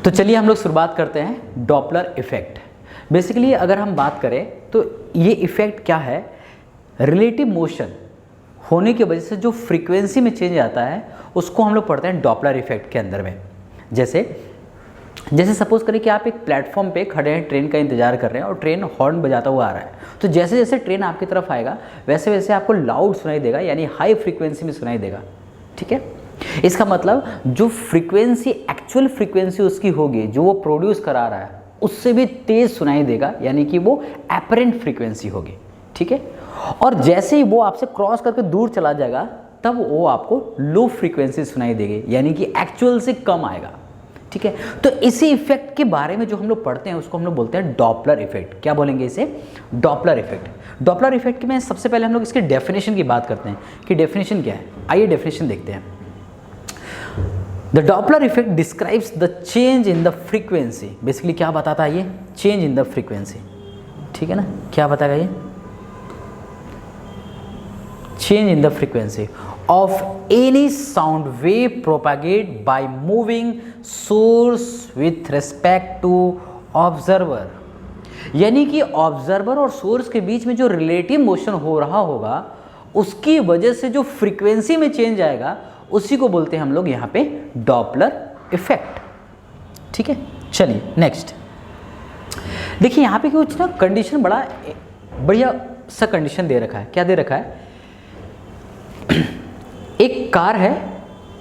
तो चलिए हम लोग शुरुआत करते हैं डॉपलर इफेक्ट। बेसिकली अगर हम बात करें तो ये इफेक्ट क्या है, रिलेटिव मोशन होने की वजह से जो फ्रीक्वेंसी में चेंज आता है उसको हम लोग पढ़ते हैं डॉपलर इफेक्ट के अंदर में। जैसे सपोज करें कि आप एक प्लेटफॉर्म पे खड़े हैं, ट्रेन का इंतजार कर रहे हैं और ट्रेन हॉर्न बजाता हुआ आ रहा है, तो जैसे जैसे ट्रेन आपकी तरफ आएगा वैसे वैसे आपको लाउड सुनाई देगा, यानी हाई फ्रीक्वेंसी में सुनाई देगा। ठीक है, इसका मतलब जो फ्रीक्वेंसी एक्चुअल फ्रीक्वेंसी उसकी होगी जो वो प्रोड्यूस करा रहा है उससे भी तेज सुनाई देगा, यानी कि वो एपरेंट फ्रीक्वेंसी होगी। ठीक है, और जैसे ही वो आपसे क्रॉस करके दूर चला जाएगा तब वो आपको लो फ्रीक्वेंसी सुनाई देगी, यानी कि एक्चुअल से कम आएगा। ठीक है, तो इसी इफेक्ट के बारे में जो हम लोग पढ़ते हैं उसको हम लोग बोलते हैं डॉपलर इफेक्ट। क्या बोलेंगे इसे? Doppler effect. डॉपलर इफेक्ट में सबसे पहले हम लोग इसके डेफिनेशन की बात करते हैं कि डेफिनेशन क्या है। आइए डेफिनेशन देखते हैं। The Doppler effect describes the change in the frequency. Basically क्या बताता है ये? Change in the frequency. ठीक है ना, क्या बताएगा ये? Change in the frequency of any sound wave propagate by moving source with respect to observer। यानी कि ऑब्जर्वर और सोर्स के बीच में जो रिलेटिव मोशन हो रहा होगा उसकी वजह से जो फ्रीक्वेंसी में चेंज आएगा उसी को बोलते हैं हम लोग यहाँ पे डॉपलर इफेक्ट। ठीक है, चलिए नेक्स्ट देखिए, यहाँ पे कुछ ना कंडीशन बड़ा बढ़िया सा कंडीशन दे रखा है। क्या दे रखा है? एक कार है,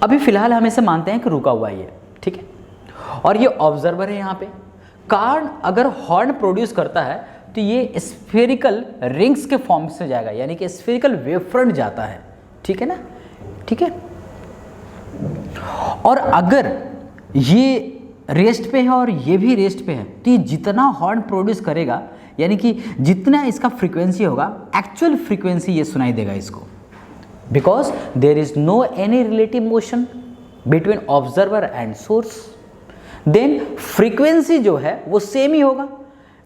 अभी फिलहाल हम इसे मानते हैं कि रुका हुआ ही है। ठीक है, और ये ऑब्जर्वर है। यहाँ पे कार अगर हॉर्न प्रोड्यूस करता है तो ये स्फेरिकल रिंग्स के फॉर्म से जाएगा, यानी कि स्फेरिकल वेव फ्रंट जाता है। ठीक है ना, ठीक है। और अगर ये रेस्ट पे है और ये भी रेस्ट पे है तो ये जितना हॉर्न प्रोड्यूस करेगा, यानी कि जितना इसका फ्रीक्वेंसी होगा एक्चुअल फ्रीक्वेंसी ये सुनाई देगा इसको, because there is no any relative motion between observer and source, then frequency जो है वो सेम ही होगा,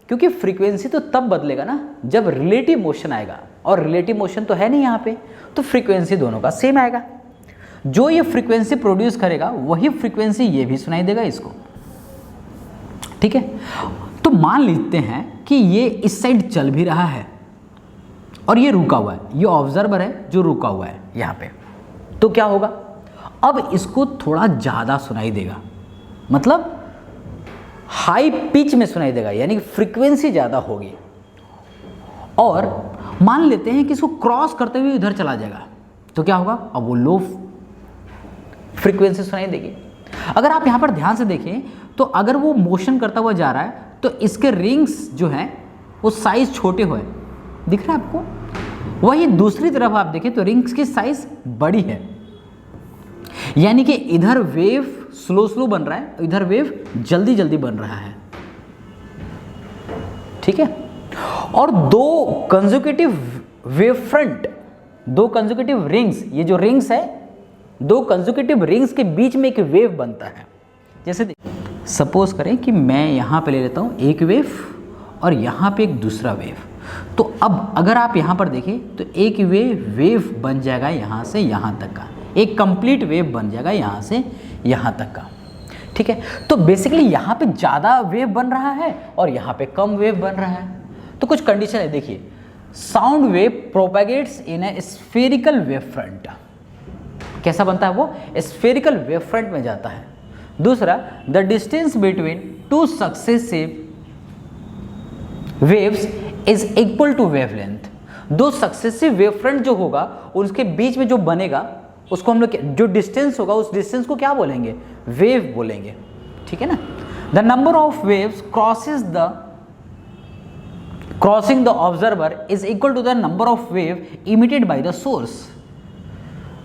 क्योंकि फ्रीक्वेंसी तो तब बदलेगा ना जब रिलेटिव मोशन आएगा, और रिलेटिव मोशन तो है नहीं यहाँ पे, तो फ्रीक्वेंसी दोनों का सेम आएगा। जो ये फ्रीक्वेंसी प्रोड्यूस करेगा वही फ्रीक्वेंसी ये भी सुनाई देगा इसको। ठीक है, तो मान लेते हैं कि ये इस साइड चल भी रहा है और ये रुका हुआ है, ये ऑब्जर्वर है जो रुका हुआ है यहाँ पे, तो क्या होगा? अब इसको थोड़ा ज़्यादा सुनाई देगा, मतलब हाई पिच में सुनाई देगा, यानी कि फ्रीक्वेंसी ज़्यादा होगी। और मान लेते हैं कि इसको क्रॉस करते हुए इधर चला जाएगा तो क्या होगा? अब वो लो फ्रीक्वेंसी सुनाई देगी। अगर आप यहाँ पर ध्यान से देखें तो अगर वो मोशन करता हुआ जा रहा है तो इसके रिंग्स जो हैं वो साइज छोटे हुए दिख रहा है आपको। वही दूसरी तरफ आप देखें तो रिंग्स की साइज बड़ी है, यानी कि इधर वेव स्लो स्लो बन रहा है, इधर वेव जल्दी जल्दी बन रहा है। ठीक है, और दो कंसेक्यूटिव वेव फ्रंट, दो कंसेक्यूटिव रिंग्स, ये जो रिंग्स है दो कंसेक्यूटिव रिंग्स के बीच में एक वेव बनता है। जैसे सपोज करें कि मैं यहाँ पे ले लेता हूँ एक वेव और यहाँ पे एक दूसरा वेव, तो अब अगर आप यहाँ पर देखें तो एक वेव बन जाएगा यहाँ से यहाँ तक का, एक कंप्लीट वेव बन जाएगा यहाँ से यहाँ तक का। ठीक है, तो बेसिकली यहाँ पे ज़्यादा वेव बन रहा है और यहाँ पे कम वेव बन रहा है। तो कुछ कंडीशन है, देखिए, sound wave propagates in a spherical wave front. कैसा बनता है वो? स्फेरिकल वेव फ्रंट में जाता है। दूसरा, the distance between two successive waves is equal to wavelength. दो सक्सेसिव वेव फ्रंट जो होगा उसके बीच में जो बनेगा उसको हम लोग, जो डिस्टेंस होगा उस डिस्टेंस को क्या बोलेंगे? वेव बोलेंगे। ठीक है ना। The number of waves crossing the observer is equal to the number of wave emitted by the source.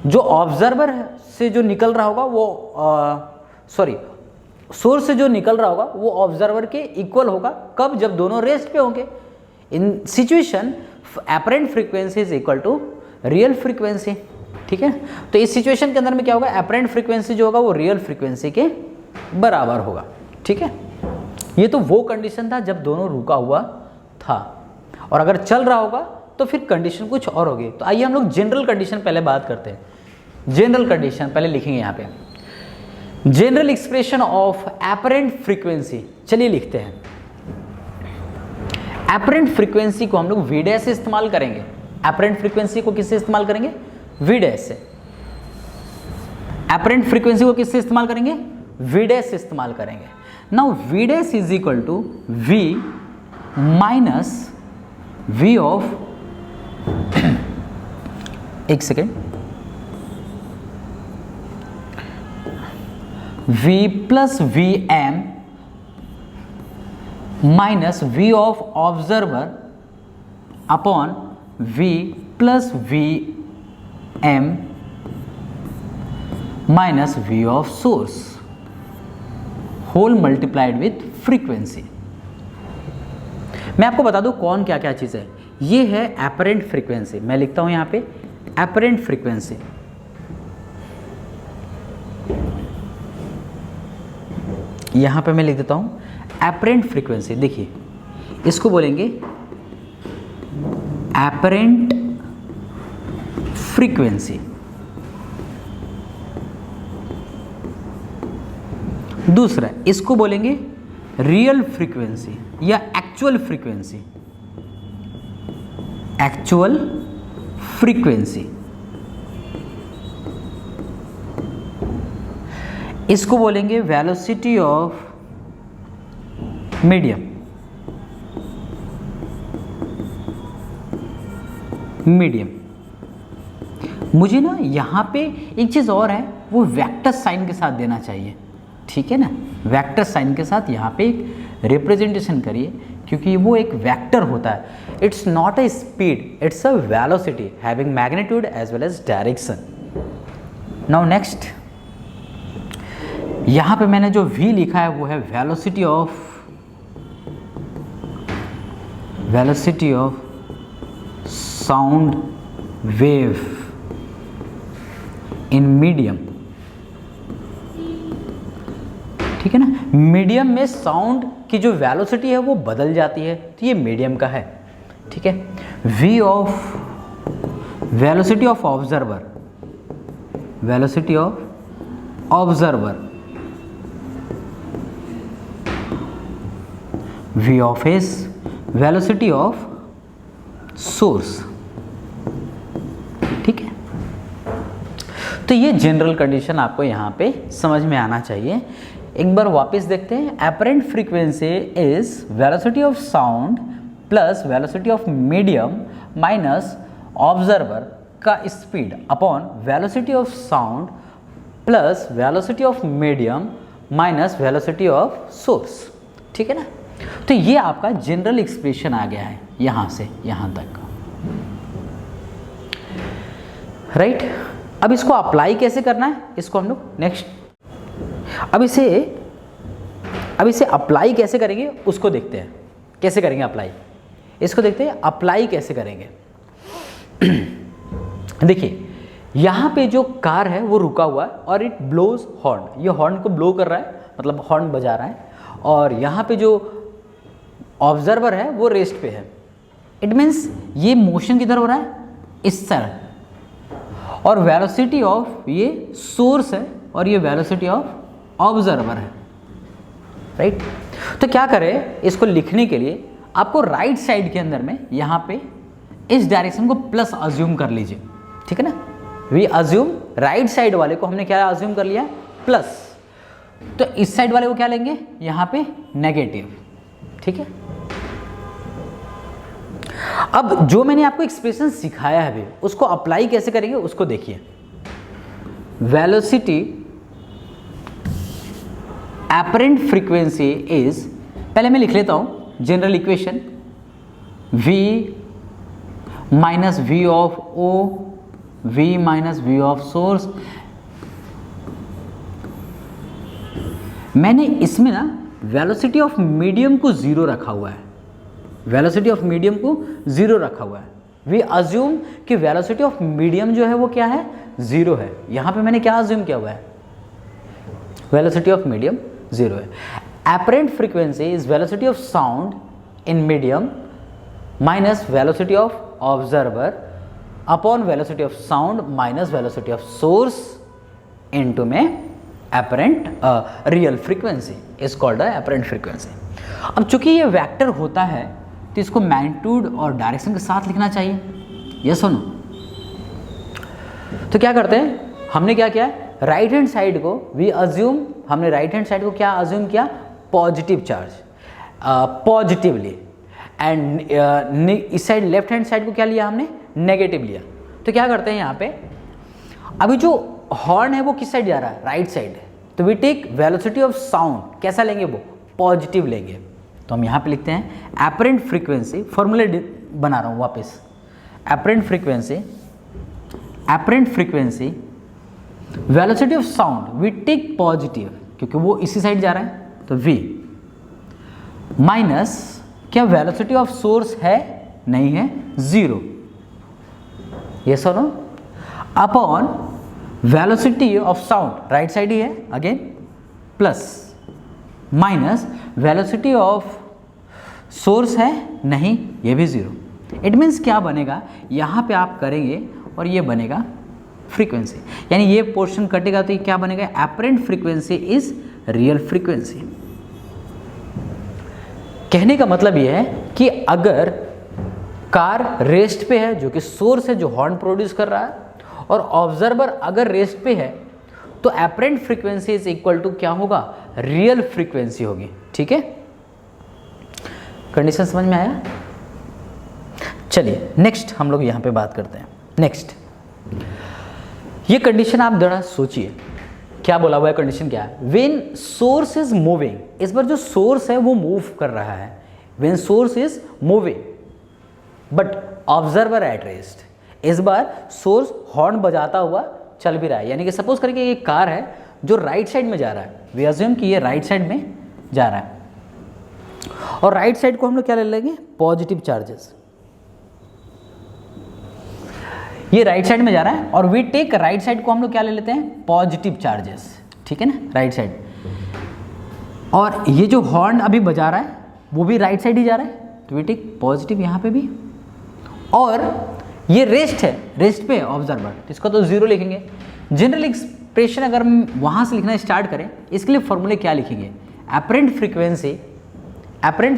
जो ऑब्जर्वर से जो निकल रहा होगा वो सोर्स से जो निकल रहा होगा वो ऑब्जर्वर के इक्वल होगा। कब? जब दोनों रेस्ट पे होंगे। In situation apparent frequency is equal to real frequency. ठीक है, तो इस सिचुएशन के अंदर में क्या होगा? एपरेंट फ्रीक्वेंसी जो होगा वो रियल फ्रीक्वेंसी के बराबर होगा। ठीक है, ये तो वो कंडीशन था जब दोनों रुका हुआ था, और अगर चल रहा होगा तो फिर कंडीशन कुछ और होगी। तो आइए हम लोग जनरल कंडीशन पहले बात करते हैं। जनरल कंडीशन पहले लिखेंगे यहाँ पे। General expression of apparent frequency, चलिए लिखते हैं। एपरेंट फ्रीक्वेंसी को हम लोग वी डैश से इस्तेमाल करेंगे। एपरेंट फ्रीक्वेंसी को किससे इस्तेमाल करेंगे? वी डैश से। एपरेंट फ्रीक्वेंसी को किससे इस्तेमाल करेंगे? वी डैश से इस्तेमाल करेंगे। Now V dash is equal to V minus we of, एक second, V plus V M minus we of observer upon V plus V M minus we of source whole multiplied with frequency. मैं आपको बता दूं कौन क्या क्या चीज़ है। ये है एपरेंट फ्रीक्वेंसी, मैं लिखता हूं यहां पे एपरेंट फ्रीक्वेंसी। यहां पे मैं लिख देता हूं एपरेंट फ्रीक्वेंसी। देखिए इसको बोलेंगे एपरेंट फ्रीक्वेंसी। दूसरा इसको बोलेंगे रियल फ्रीक्वेंसी या एक्चुअल फ्रीक्वेंसी। एक्चुअल फ्रीक्वेंसी इसको बोलेंगे वेलोसिटी ऑफ मीडियम। मीडियम मुझे ना यहां पे एक चीज और है, वो वेक्टर साइन के साथ देना चाहिए, ठीक है ना। वेक्टर साइन के साथ यहाँ पे एक रिप्रेजेंटेशन करिए, क्योंकि वो एक वेक्टर होता है। It's not a speed, it's a velocity having magnitude as well as direction. Now next, यहाँ पे मैंने जो v लिखा है वो है velocity of sound wave in medium, ठीक है ना। मीडियम में साउंड की जो वेलोसिटी है वो बदल जाती है, तो ये मीडियम का है, ठीक है। v of velocity of observer, velocity of observer, v of S velocity of source, ठीक है। तो ये जनरल कंडीशन आपको यहाँ पे समझ में आना चाहिए। एक बार वापस देखते हैं। Apparent frequency is velocity of sound plus velocity of medium minus observer का speed upon velocity of sound plus velocity of medium minus velocity of source, ठीक है ना। तो ये आपका जनरल एक्सप्रेशन आ गया है यहां से यहां तक, राइट। अब इसको अप्लाई कैसे करना है, इसको हम लोग नेक्स्ट, अब इसे अप्लाई कैसे करेंगे उसको देखते हैं। कैसे करेंगे अप्लाई, इसको देखते हैं अप्लाई कैसे करेंगे। देखिए यहाँ पे जो कार है वो रुका हुआ है और इट ब्लोज हॉर्न, ये हॉर्न को ब्लो कर रहा है, मतलब हॉर्न बजा रहा है। और यहाँ पे जो ऑब्जर्वर है वो रेस्ट पे है। इट मीन्स ये मोशन किधर हो रहा है, इस तरह। और वेलोसिटी ऑफ ये सोर्स है और ये वेलोसिटी ऑफ ऑब्जर्वर है, राइट। तो क्या करें, इसको लिखने के लिए आपको राइट साइड के अंदर में यहाँ पे इस डायरेक्शन को प्लस अज्यूम कर लीजिए, ठीक है ना। वी अज्यूम, राइट साइड वाले को हमने क्या अज्यूम कर लिया, प्लस। तो इस साइड वाले को क्या लेंगे, यहाँ पे नेगेटिव, ठीक है। अब जो मैंने आपको एक्सप्रेशन सिखाया है अभी, उसको अप्लाई कैसे करेंगे उसको देखिए। वेलोसिटी एपरेंट फ्रीक्वेंसी इज, पहले मैं लिख लेता हूं general equation, v minus we of o, v minus we of source. मैंने इसमें ना वेलोसिटी ऑफ मीडियम को जीरो रखा हुआ है, वेलोसिटी ऑफ मीडियम को जीरो रखा हुआ है। वी अज्यूम कि वेलोसिटी ऑफ मीडियम जो है वो क्या है, जीरो है। यहां पे मैंने क्या अज्यूम किया हुआ है, वेलोसिटी ऑफ मीडियम जीरो है। Apparent frequency is velocity of sound in medium minus velocity of observer upon velocity of sound minus velocity of source into में apparent real frequency is called apparent frequency. अब चूंकि ये vector होता है तो इसको magnitude और डायरेक्शन के साथ लिखना चाहिए, यस और नो। तो क्या करते हैं, हमने क्या किया, राइट हैंड साइड को वी अज्यूम, हमने राइट हैंड साइड को क्या अज्यूम किया, पॉजिटिव चार्ज, पॉजिटिवली, एंड इस साइड लेफ्ट हैंड साइड को क्या लिया हमने, नेगेटिव लिया। तो क्या करते हैं यहाँ पे, अभी जो हॉर्न है वो किस साइड जा रहा है, राइट साइड, तो we take velocity of sound कैसा लेंगे, वो पॉजिटिव लेंगे। तो हम यहाँ पे लिखते हैं एपरेंट फ्रीक्वेंसी, फॉर्मूले बना रहा हूँ वापस, apparent frequency velocity of sound we take positive, क्योंकि वो इसी साइड जा रहा है, तो v माइनस क्या वेलोसिटी ऑफ सोर्स है, नहीं है, 0, यस और no, upon velocity of sound right side ही है again, plus minus velocity of source है, नहीं, ये भी 0। इट मीन्स क्या बनेगा, यहाँ पे आप करेंगे और ये बनेगा फ्रीक्वेंसी, यानी ये पोर्शन कटेगा तो ये क्या बनेगा, apparent frequency is real frequency. कहने का मतलब ये है कि अगर कार रेस्ट पे है, जो कि सोर्स है जो हॉर्न प्रोड्यूस कर रहा है, और ऑब्जर्वर अगर रेस्ट पे है, तो apparent frequency is equal to क्या होगा, रियल फ्रीक्वेंसी होगी। ठीक है, कंडीशन समझ में आया। चलिए नेक्स्ट हम लोग यहां पे बात करते हैं। नेक्स्ट ये कंडीशन आप जरा सोचिए, क्या बोला हुआ है, कंडीशन क्या है, व्हेन सोर्स इज मूविंग, इस बार जो सोर्स है वो मूव कर रहा है, when source is moving but observer at rest, इस बार सोर्स हॉर्न बजाता हुआ चल भी रहा है, यानी कि सपोज करके ये कार है जो राइट साइड में जा रहा है, वी अज्यूम कि ये राइट साइड में जा रहा है, और राइट साइड को हम लोग क्या ले लेंगे, पॉजिटिव चार्जेस, ये राइट साइड में जा रहा है, और वी टेक राइट साइड को हम लोग क्या ले लेते हैं, पॉजिटिव चार्जेस, ठीक है ना, राइट साइड, और ये जो हॉर्न अभी बजा रहा है वो भी राइट साइड ही जा रहा है, तो वी टेक पॉजिटिव यहाँ पे भी, और ये रेस्ट है, रेस्ट पे ऑब्जर्वर, तो इसका तो 0 लिखेंगे। जनरल एक्सप्रेशन अगर हम वहाँ से लिखना स्टार्ट करें, इसके लिए फॉर्मूले क्या लिखेंगे, apparent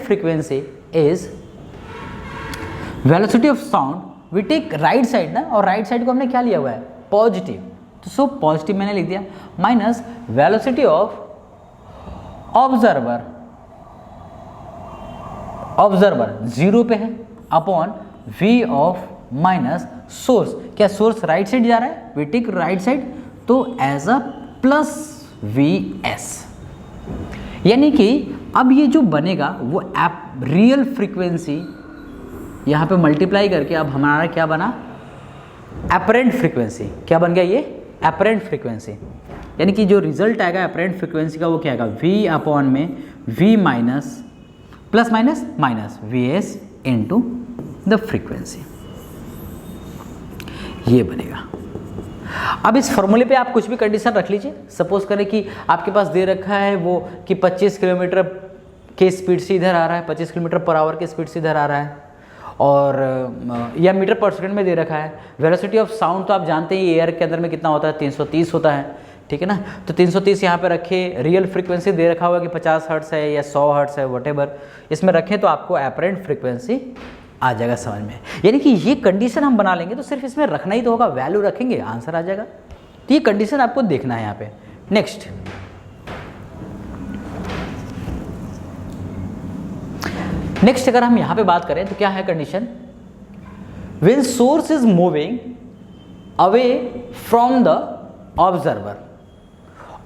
frequency is velocity of sound, we take right side ना, और राइट साइड को हमने क्या लिया हुआ है, पॉजिटिव, तो सो पॉजिटिव मैंने लिख दिया, माइनस वेलोसिटी ऑफ ऑब्जर्वर 0 पे है, upon v of minus source, क्या सोर्स राइट साइड जा रहा है, वी टेक राइट साइड, तो एज अ प्लस vs, यानी कि अब ये जो बनेगा वो रियल फ्रीक्वेंसी यहाँ पे मल्टीप्लाई करके अब हमारा क्या बना, एपरेंट फ्रीक्वेंसी, क्या बन गया ये, एपरेंट फ्रीक्वेंसी, यानी कि जो रिजल्ट आएगा एपरेंट फ्रीक्वेंसी का वो क्या आएगा, v अपॉन में v minus plus minus minus vs into the frequency, ये बनेगा। अब इस फॉर्मूले पे आप कुछ भी कंडीशन रख लीजिए, सपोज करें कि आपके पास दे रखा है वो कि 25 किलोमीटर के स्पीड से इधर आ रहा है, 25 किलोमीटर पर आवर के स्पीड से इधर आ रहा है, और या मीटर पर सेकंड में दे रखा है। वेलोसिटी ऑफ साउंड तो आप जानते हैं एयर के अंदर में कितना होता है, 330 होता है, ठीक है ना, तो 330 यहाँ पे रखे, रियल फ्रीक्वेंसी दे रखा हुआ कि 50 हर्ट्स है या 100 हर्ट्स है, व्हाटएवर इसमें रखें, तो आपको एपरेंट फ्रीक्वेंसी आ जाएगा समझ में। यानी कि ये कंडीशन हम बना लेंगे तो सिर्फ इसमें रखना ही तो होगा, वैल्यू रखेंगे आंसर आ जाएगा। तो ये कंडीशन आपको देखना है यहाँ पे। नेक्स्ट अगर हम यहाँ पे बात करें तो क्या है condition, when source is moving away from the observer,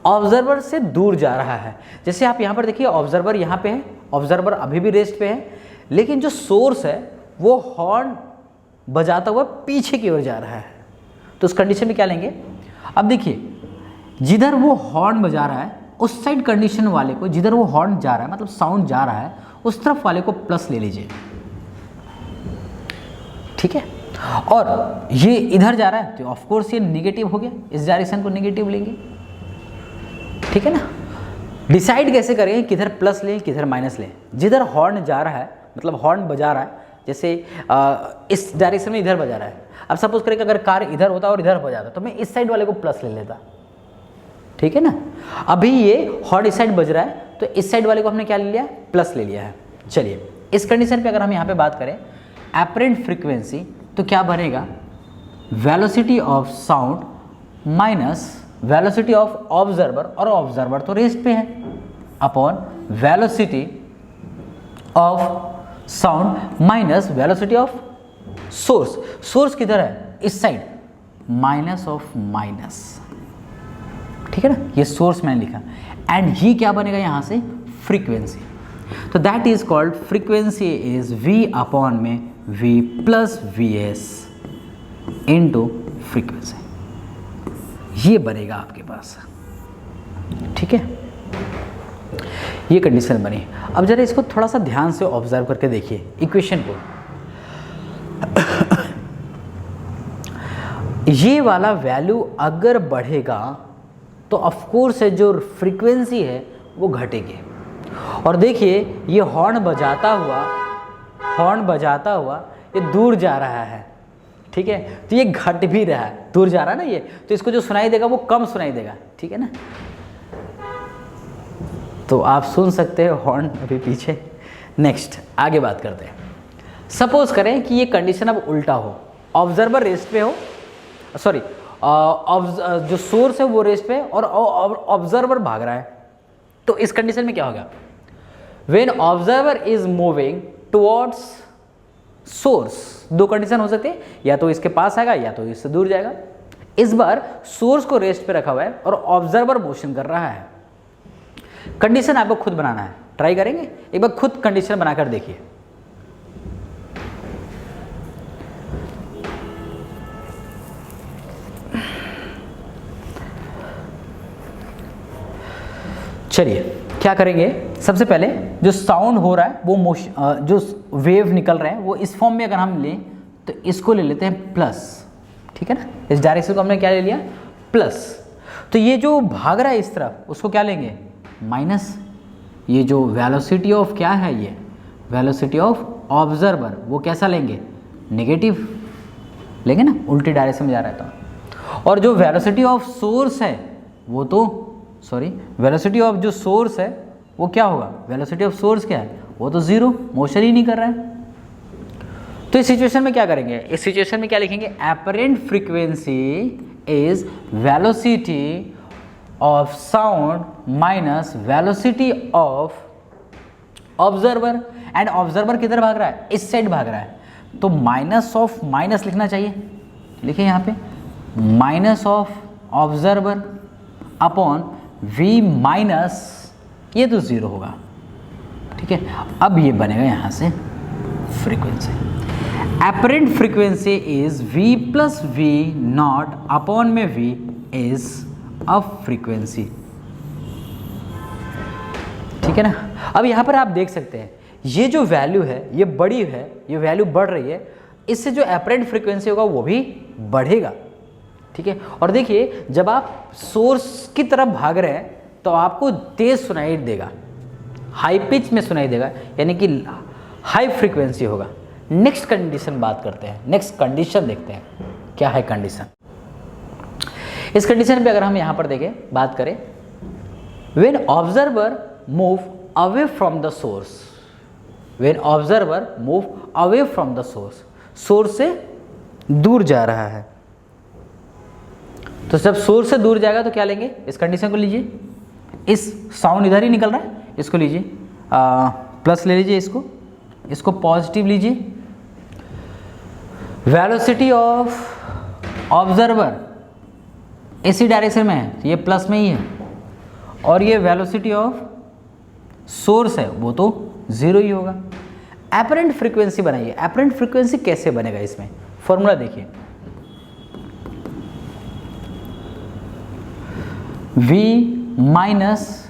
observer से दूर जा रहा है। जैसे आप यहाँ पर देखिए ऑब्जर्वर यहाँ पे है, ऑब्जर्वर अभी भी रेस्ट पे है, लेकिन जो सोर्स है वो हॉर्न बजाता हुआ पीछे की ओर जा रहा है। तो उस कंडीशन में क्या लेंगे, अब देखिए जिधर वो हॉर्न बजा रहा है उस साइड कंडीशन वाले को, जिधर वो हॉर्न जा रहा है मतलब साउंड जा रहा है उस तरफ वाले को प्लस ले लीजिए, ठीक है, और ये इधर जा रहा है तो ऑफ कोर्स ये निगेटिव हो गया, इस डायरेक्शन को निगेटिव लेंगे, ठीक है ना। डिसाइड कैसे करेंगे किधर प्लस लें किधर माइनस लें, जिधर हॉर्न जा रहा है मतलब हॉर्न बजा रहा है, जैसे इस डायरेक्शन में इधर बजा रहा है, अब सपोज करें कि अगर कार इधर होता और इधर बजाता तो मैं इस साइड वाले को प्लस ले लेता, ठीक है ना। अभी ये हॉट इस साइड बज रहा है तो इस साइड वाले को हमने क्या ले लिया, प्लस ले लिया है। चलिए इस कंडीशन पे अगर हम यहाँ पे बात करें एपरेंट फ्रीक्वेंसी तो क्या बनेगा, velocity of sound minus velocity of observer, और ऑब्जर्वर तो रेस्ट पे है, upon velocity of sound minus velocity of source. Source किधर है, इस साइड, माइनस ऑफ माइनस, ठीक है ना, ये सोर्स मैंने लिखा। एंड ये क्या बनेगा यहाँ से, फ्रीक्वेंसी। तो that is called frequency is v upon में v plus V S into frequency, ये बनेगा आपके पास, ठीक है। ये कंडीशन बनी। अब जरा इसको थोड़ा सा ध्यान से ऑब्जर्व करके देखिए इक्वेशन को। ये वाला वैल्यू अगर बढ़ेगा तो ऑफ कोर्स जो फ्रीक्वेंसी है वो घटेगी। और देखिए ये हॉर्न बजाता हुआ ये दूर जा रहा है, ठीक है, तो ये घट भी रहा है, दूर जा रहा है ना ये, तो इसको जो सुनाई देगा वो कम सुनाई देगा, ठीक है ना। तो आप सुन सकते हो हॉर्न अभी पीछे। नेक्स्ट आगे बात करते हैं। सपोज करें कि ये कंडीशन अब उल्टा हो, ऑब्जर्वर रेस्ट पे हो, सॉरी जो सोर्स है वो रेस्ट पे और ऑब्जर्वर भाग रहा है, तो इस कंडीशन में क्या होगा, when observer is moving towards source, दो कंडीशन हो सकते हैं, या तो इसके पास आएगा या तो इससे दूर जाएगा। इस बार सोर्स को रेस्ट पे रखा हुआ है और ऑब्जर्वर मोशन कर रहा है। कंडीशन आपको खुद बनाना है, ट्राई करेंगे, एक बार खुद कंडीशन बनाकर देखिए। चलिए क्या करेंगे, सबसे पहले जो साउंड हो रहा है वो मोशन, जो वेव निकल रहे हैं वो इस फॉर्म में अगर हम लें तो इसको ले लेते हैं प्लस, ठीक है ना, इस डायरेक्शन को हमने क्या ले लिया, प्लस। तो ये जो भाग रहा है इस तरफ उसको क्या लेंगे, माइनस। ये जो वेलोसिटी ऑफ क्या है, ये वेलोसिटी ऑफ ऑब्जर्वर वो कैसा लेंगे, नेगेटिव लेंगे ना, उल्टी डायरेक्शन में जा रहा है तो। और जो वेलोसिटी ऑफ सोर्स है वो तो, सॉरी, वेलोसिटी ऑफ जो सोर्स है वो क्या होगा, वेलोसिटी ऑफ सोर्स क्या है, वो तो जीरो, मोशन ही नहीं कर रहा है। तो इस सिचुएशन में क्या करेंगे, इस सिचुएशन में क्या लिखेंगे, apparent frequency is velocity of sound minus velocity of observer. And observer किधर भाग रहा है, इस साइड भाग रहा है, तो माइनस ऑफ माइनस लिखना चाहिए, लिखिए यहाँ पे minus of observer upon v minus, ये तो जीरो होगा, ठीक है। अब ये बनेगा यहाँ से frequency, apparent frequency is v plus v not upon में v इज अ फ्रीक्वेंसी, ठीक है ना। अब यहाँ पर आप देख सकते हैं ये जो वैल्यू है ये बड़ी है, ये वैल्यू बढ़ रही है, इससे जो एपरेंट फ्रीक्वेंसी होगा वो भी बढ़ेगा, ठीक है। और देखिए जब आप सोर्स की तरफ भाग रहे हैं तो आपको तेज सुनाई देगा, हाई पिच में सुनाई देगा, यानी कि हाई फ्रीक्वेंसी होगा। नेक्स्ट कंडीशन बात करते हैं, नेक्स्ट कंडीशन देखते हैं क्या है कंडीशन। इस कंडीशन पे अगर हम यहाँ पर देखें, बात करें, when observer move away from the source, when observer move away from the source, source से दूर जा रहा है, तो जब सोर्स से दूर जाएगा तो क्या लेंगे, इस कंडीशन को लीजिए, इस साउंड इधर ही निकल रहा है, इसको लीजिए प्लस ले लीजिए, इसको पॉजिटिव लीजिए। वेलोसिटी ऑफ ऑब्जर्वर इसी डायरेक्शन में है, ये प्लस में ही है, और ये वेलोसिटी ऑफ सोर्स है वो तो जीरो ही होगा। एपरेंट फ्रीक्वेंसी बनाइए, एपरेंट फ्रीक्वेंसी कैसे बनेगा, इसमें फॉर्मूला देखिए, v माइनस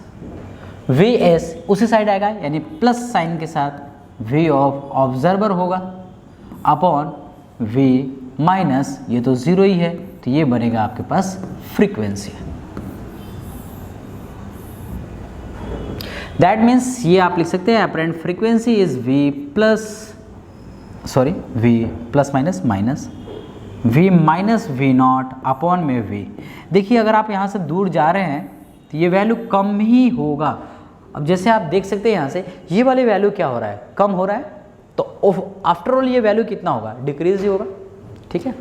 वी एस उसी साइड आएगा, यानी प्लस साइन के साथ v ऑफ ऑब्जर्वर होगा अपॉन v माइनस, ये तो जीरो ही है, तो ये बनेगा आपके पास फ्रीक्वेंसी। दैट मीन्स ये आप लिख सकते हैं apparent frequency is v plus minus v minus v naught upon में v। देखिए अगर आप यहाँ से दूर जा रहे हैं तो ये वैल्यू कम ही होगा। अब जैसे आप देख सकते हैं यहाँ से ये वाली वैल्यू क्या हो रहा है, कम हो रहा है, तो आफ्टर ऑल ये वैल्यू कितना होगा, डिक्रीज ही होगा। ठीक है,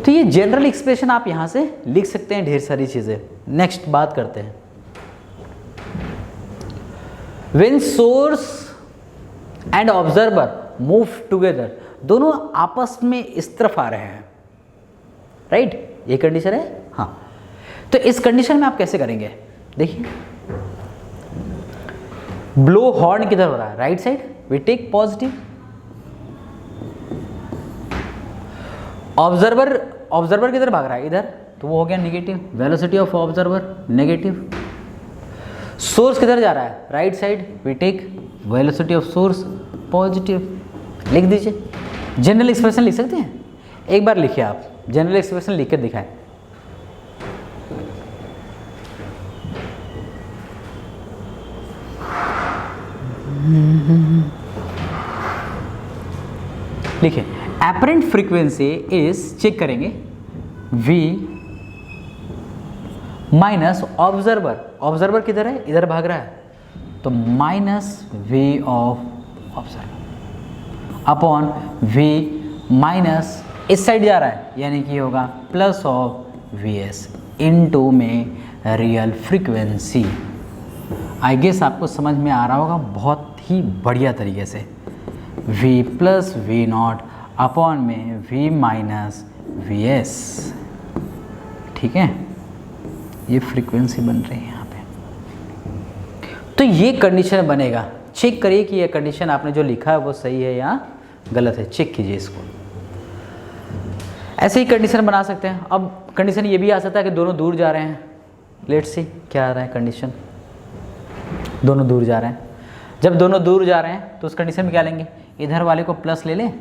तो ये जनरल एक्सप्रेशन आप यहाँ से लिख सकते हैं ढेर सारी चीज़ें। नेक्स्ट बात करते हैं, when source and observer move together, दोनों आपस में इस तरफ आ रहे हैं, राइट, ये कंडीशन है। हाँ, तो इस कंडीशन में आप कैसे करेंगे, देखिए ब्लो हॉर्न किधर हो रहा है, right side, we take positive, observer किधर भाग रहा है, इधर, तो वो हो गया negative, velocity of observer negative. Source किधर जा रहा है, right side, we take velocity of source positive. लिख दीजिए, जनरल एक्सप्रेशन लिख सकते हैं, एक बार लिखिए आप, जनरल एक्सप्रेशन लिख कर दिखाएं। लिखिए, एपरेंट फ्रीक्वेंसी इज, चेक करेंगे, V माइनस ऑब्जर्वर किधर है, इधर भाग रहा है, तो minus V of observer upon V minus इस साइड जा रहा है, यानी कि होगा प्लस ऑफ VS इनटू में रियल फ्रीक्वेंसी। आई गेस आपको समझ में आ रहा होगा बहुत ही बढ़िया तरीके से। V plus V not upon में V माइनस VS, ठीक है, ये फ्रीक्वेंसी बन रही है यहाँ पे। तो ये कंडीशन बनेगा, चेक करिए कि ये कंडीशन आपने जो लिखा है वो सही है या गलत है, चेक कीजिए इसको। ऐसे ही कंडीशन बना सकते हैं। अब कंडीशन ये भी आ सकता है कि दोनों दूर जा रहे हैं, लेट्स सी क्या आ रहा है कंडीशन, दोनों दूर जा रहे हैं। जब दोनों दूर जा रहे हैं तो उस कंडीशन में क्या लेंगे, इधर वाले को प्लस ले लें,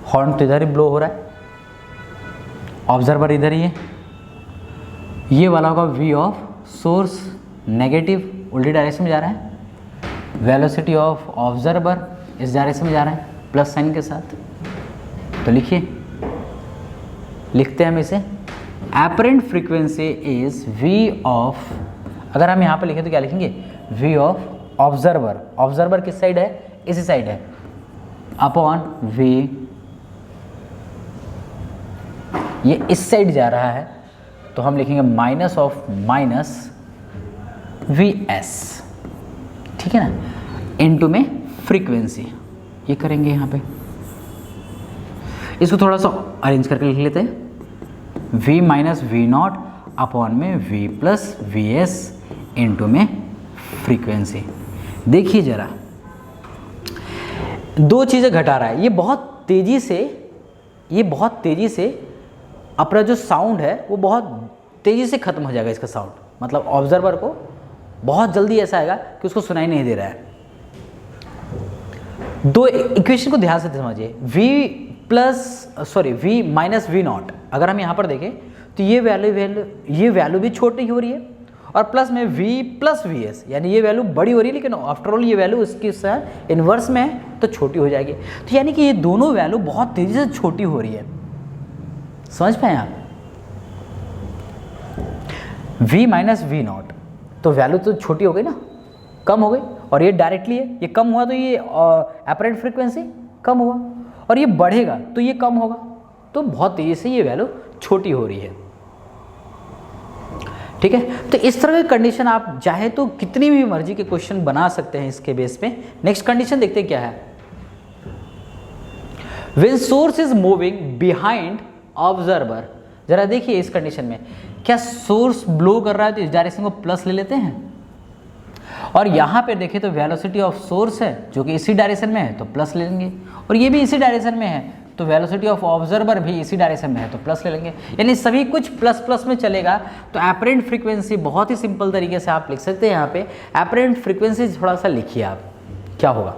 हॉर्न तो इधर ही ब्लो हो रहा है, ऑब्जर्वर इधर ही है, ये वाला होगा V ऑफ सोर्स नेगेटिव, उल्टी डायरेक्शन में जा रहा है, वेलोसिटी ऑफ ऑब्जर्वर इस डायरेक्शन में जा रहा है प्लस साइन के साथ। तो लिखिए, लिखते हैं हम इसे, apparent frequency is V of, अगर हम यहाँ पर लिखें तो क्या लिखेंगे, V ऑफ ऑब्जर्वर किस साइड है, इसी साइड है, अपॉन V, ये इस साइड जा रहा है तो हम लिखेंगे माइनस ऑफ माइनस VS, ठीक है ना, इनटू में फ्रीक्वेंसी, ये करेंगे यहाँ पे। इसको थोड़ा सा अरेंज करके लिख लेते हैं, V minus V not upon में V प्लस VS इनटू में फ्रीक्वेंसी। देखिए जरा, दो चीज़ें घटा रहा है, ये बहुत तेज़ी से अपना जो साउंड है वो बहुत तेज़ी से ख़त्म हो जाएगा इसका साउंड, मतलब ऑब्जर्वर को बहुत जल्दी ऐसा आएगा कि उसको सुनाई नहीं दे रहा है। दो इक्वेशन को ध्यान से समझिए, V माइनस V नॉट, अगर हम यहाँ पर देखें तो ये वैल्यू भी छोटी हो रही है, और प्लस में V प्लस VS, यानी ये वैल्यू बड़ी हो रही है, लेकिन आफ्टर ऑल ये वैल्यू इसके साथ इन्वर्स में है तो छोटी हो जाएगी। तो यानी कि ये दोनों वैल्यू बहुत तेज़ी से छोटी हो रही है, समझ पाए आप, V माइनस V नॉट, तो वैल्यू तो छोटी हो गई ना, कम हो गई, और ये डायरेक्टली है, ये कम हुआ तो ये एपरेंट फ्रीक्वेंसी कम हुआ, और ये बढ़ेगा तो ये कम होगा, तो बहुत तेज़ी से ये वैल्यू छोटी हो रही है, ठीक है। तो इस तरह की कंडीशन आप चाहे तो कितनी भी मर्जी के क्वेश्चन बना सकते हैं इसके बेस पे। नेक्स्ट कंडीशन देखते हैं क्या है, when source is moving behind observer, जरा देखिए इस कंडीशन में क्या सोर्स ब्लो कर रहा है तो इस डायरेक्शन को प्लस ले लेते हैं, और यहाँ पे देखें तो वेलोसिटी ऑफ सोर्स है जो कि इसी डायरेक्शन में है तो प्लस ले लेंगे, और ये भी इसी डायरेक्शन में है तो वेलोसिटी ऑफ ऑब्जर्वर भी इसी डायरेक्शन में है तो प्लस ले लेंगे, यानी सभी कुछ प्लस प्लस में चलेगा। तो एपरेंट फ्रीक्वेंसी बहुत ही सिंपल तरीके से आप लिख सकते हैं, यहाँ पे एपरेंट फ्रीक्वेंसी थोड़ा सा लिखिए आप, क्या होगा,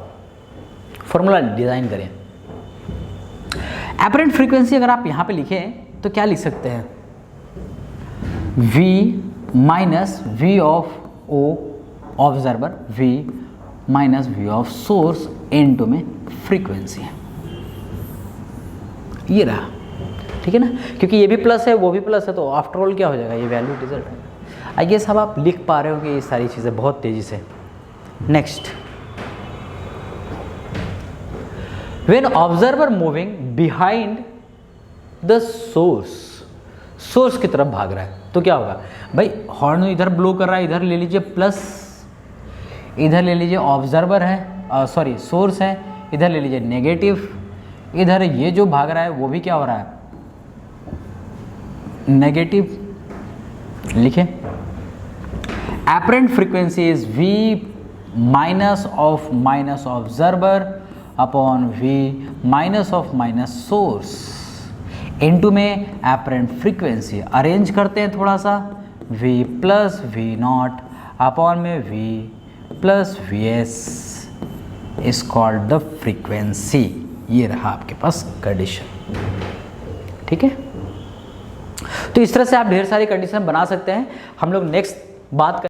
फॉर्मूला डिजाइन करें। एपरेंट फ्रीक्वेंसी अगर आप यहाँ पे लिखें तो क्या लिख सकते हैं, V minus V of O observer, V minus V of source into में फ्रीक्वेंसी है, ये रहा, ठीक है ना, क्योंकि ये भी प्लस है वो भी प्लस है तो आफ्टर ऑल क्या हो जाएगा, ये वैल्यू रिजल्ट है। आई गेस अब आप लिख पा रहे होंगे ये सारी चीज़ें बहुत तेज़ी से। Next, when observer moving behind the source की तरफ भाग रहा है तो क्या होगा भाई, हॉर्न इधर ब्लो कर रहा है, इधर ले लीजिए प्लस, इधर ले लीजिए ऑब्जर्वर है, सॉरी सोर्स है, इधर ले लीजिए नेगेटिव, इधर ये जो भाग रहा है वो भी क्या हो रहा है, नेगेटिव। लिखें, apparent frequency is V minus observer upon V minus of minus source into में एपरेंट फ्रीक्वेंसी। अरेंज करते हैं थोड़ा सा, V plus V not upon में V plus VS is called the frequency. ये रहा आपके पास कंडीशन, ठीक है। तो इस तरह से आप ढेर सारी कंडीशन बना सकते हैं। हम लोग नेक्स्ट बात